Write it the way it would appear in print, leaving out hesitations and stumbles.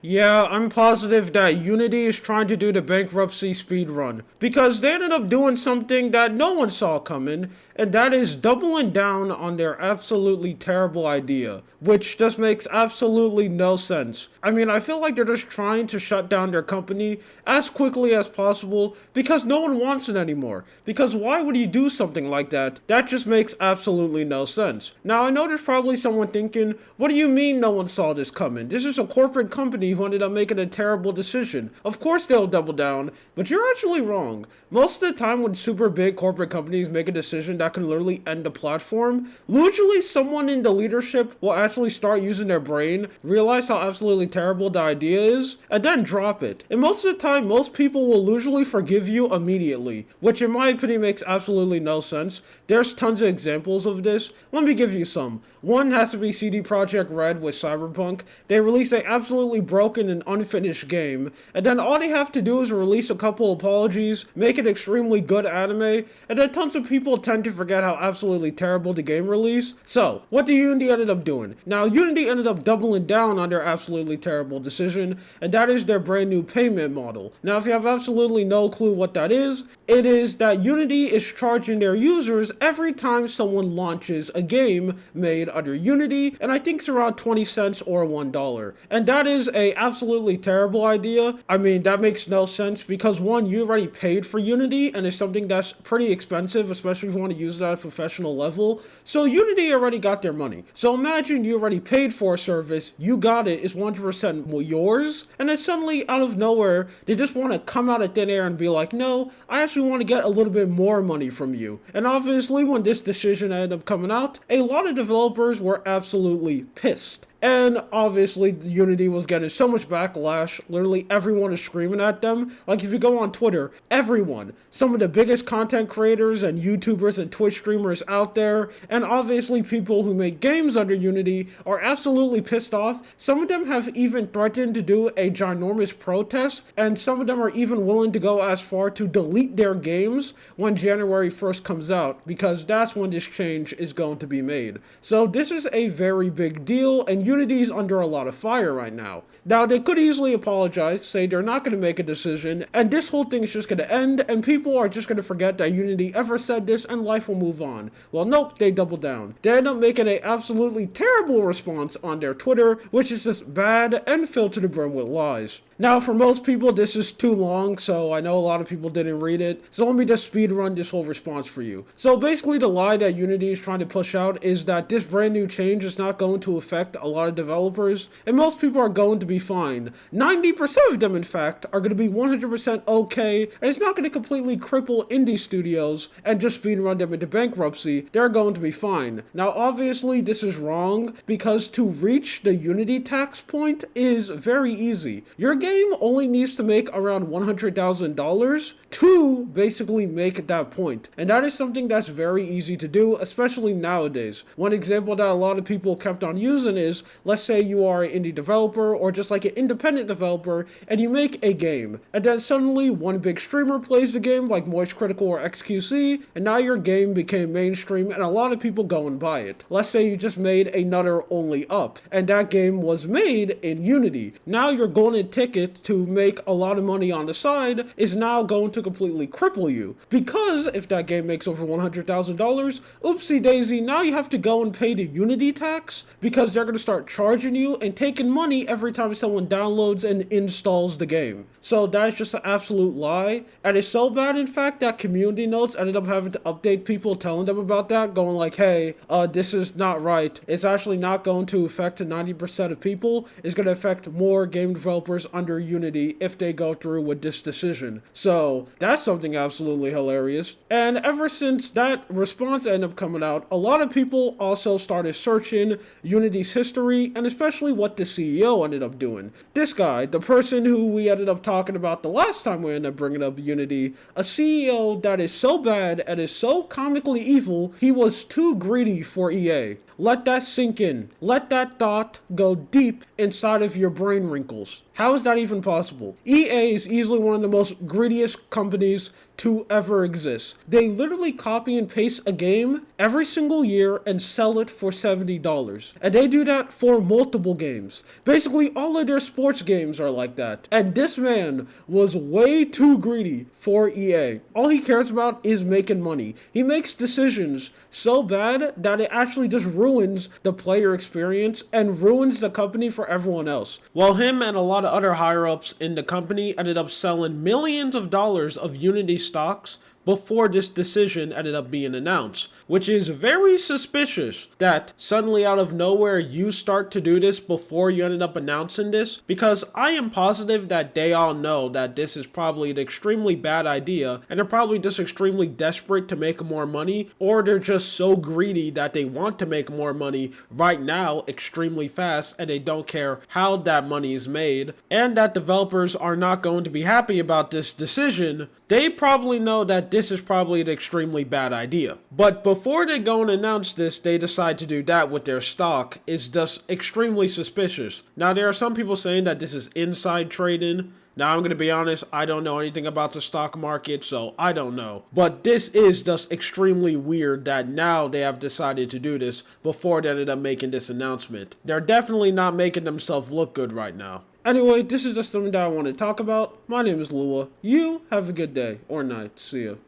Yeah, I'm positive that Unity is trying to do the bankruptcy speedrun because they ended up doing something that no one saw coming, and that is doubling down on their absolutely terrible idea, which just makes absolutely no sense. I mean, I feel like they're just trying to shut down their company as quickly as possible because no one wants it anymore. Because why would you do something like that? That just makes absolutely no sense. Now, I know there's probably someone thinking, what do you mean no one saw this coming? This is a corporate company who ended up making a terrible decision. Of course they'll double down, but you're actually wrong. Most of the time when super big corporate companies make a decision that can literally end the platform, usually someone in the leadership will actually start using their brain, realize how absolutely terrible the idea is, and then drop it. And most of the time, most people will usually forgive you immediately, which in my opinion makes absolutely no sense. There's tons of examples of this. Let me give you some. One has to be CD Projekt Red with Cyberpunk. They released an absolutely broken and unfinished game, and then all they have to do is release a couple apologies, make an extremely good anime, and then tons of people tend to forget how absolutely terrible the game released. So, what did Unity ended up doing? Now, Unity ended up doubling down on their absolutely terrible decision, and that is their brand new payment model. Now, if you have absolutely no clue what that is, it is that Unity is charging their users every time someone launches a game made under Unity, and I think it's around 20 cents or $1. And that is a absolutely terrible idea. I mean, that makes no sense because one, you already paid for Unity, and it's something that's pretty expensive, especially if you want to use it at a professional level. So Unity already got their money. So imagine you already paid for a service, you got it, it's 100% yours, and then suddenly out of nowhere, they just want to come out of thin air and be like, no, I actually want to get a little bit more money from you. And obviously when this decision ended up coming out, a lot of developers were absolutely pissed. And obviously, Unity was getting so much backlash. Literally, everyone is screaming at them. Like, if you go on Twitter, everyone, some of the biggest content creators and YouTubers and Twitch streamers out there, and obviously people who make games under Unity are absolutely pissed off. Some of them have even threatened to do a ginormous protest, and some of them are even willing to go as far to delete their games when January 1st comes out, because that's when this change is going to be made. So this is a very big deal, and Unity's under a lot of fire right now. Now, they could easily apologize, say they're not going to make a decision, and this whole thing is just going to end, and people are just going to forget that Unity ever said this, and life will move on. Well, nope, they double down. They end up making an absolutely terrible response on their Twitter, which is just bad and filled to the brim with lies. Now, for most people, this is too long, so I know a lot of people didn't read it, so let me just speed run this whole response for you. So basically, the lie that Unity is trying to push out is that this brand new change is not going to affect a lot of developers, and most people are going to be fine. 90% of them, in fact, are going to be 100% okay, and it's not going to completely cripple indie studios and just speed run them into bankruptcy. They're going to be fine. Now, obviously, this is wrong, because to reach the Unity tax point is very easy. Your game only needs to make around $100,000 to basically make that point. And that is something that's very easy to do, especially nowadays. One example that a lot of people kept on using is, let's say you are an indie developer or just like an independent developer and you make a game, and then suddenly one big streamer plays the game like Moist Critical or XQC, and now your game became mainstream and a lot of people go and buy it. Let's say you just made another Only Up, and that game was made in Unity. Now your golden ticket to make a lot of money on the side is now going to completely cripple you. Because if that game makes over $100,000, oopsie daisy, now you have to go and pay the Unity tax because they're going to start charging you and taking money every time someone downloads and installs the game. So that's just an absolute lie. And it's so bad, in fact, that community notes ended up having to update people telling them about that, going like, hey, this is not right. It's actually not going to affect 90% of people. It's going to affect more game developers under Unity if they go through with this decision. So that's something absolutely hilarious. And ever since that response ended up coming out, a lot of people also started searching Unity's history and especially what the CEO ended up doing. This guy, the person who we ended up talking about the last time we ended up bringing up Unity, a CEO that is so bad and is so comically evil, he was too greedy for EA. Let that sink in. Let that thought go deep inside of your brain wrinkles. How is that that even possible? EA is easily one of the most greediest companies to ever exist. They literally copy and paste a game every single year and sell it for $70. And they do that for multiple games. Basically, all of their sports games are like that. And this man was way too greedy for EA. All he cares about is making money. He makes decisions so bad that it actually just ruins the player experience and ruins the company for everyone else. While him and a lot of other higher-ups in the company ended up selling millions of dollars of Unity stocks before this decision ended up being announced, which is very suspicious that suddenly out of nowhere you start to do this before you ended up announcing this, because I am positive that they all know that this is probably an extremely bad idea and they're probably just extremely desperate to make more money, or they're just so greedy that they want to make more money right now extremely fast and they don't care how that money is made, and that developers are not going to be happy about this decision. They probably know that this is probably an extremely bad idea. But before they go and announce this, they decide to do that with their stock is just extremely suspicious. Now, there are some people saying that this is inside trading. Now, I'm going to be honest, I don't know anything about the stock market, so I don't know. But this is just extremely weird that now they have decided to do this before they ended up making this announcement. They're definitely not making themselves look good right now. Anyway, this is just something that I want to talk about. My name is Lua. You have a good day or night. See ya.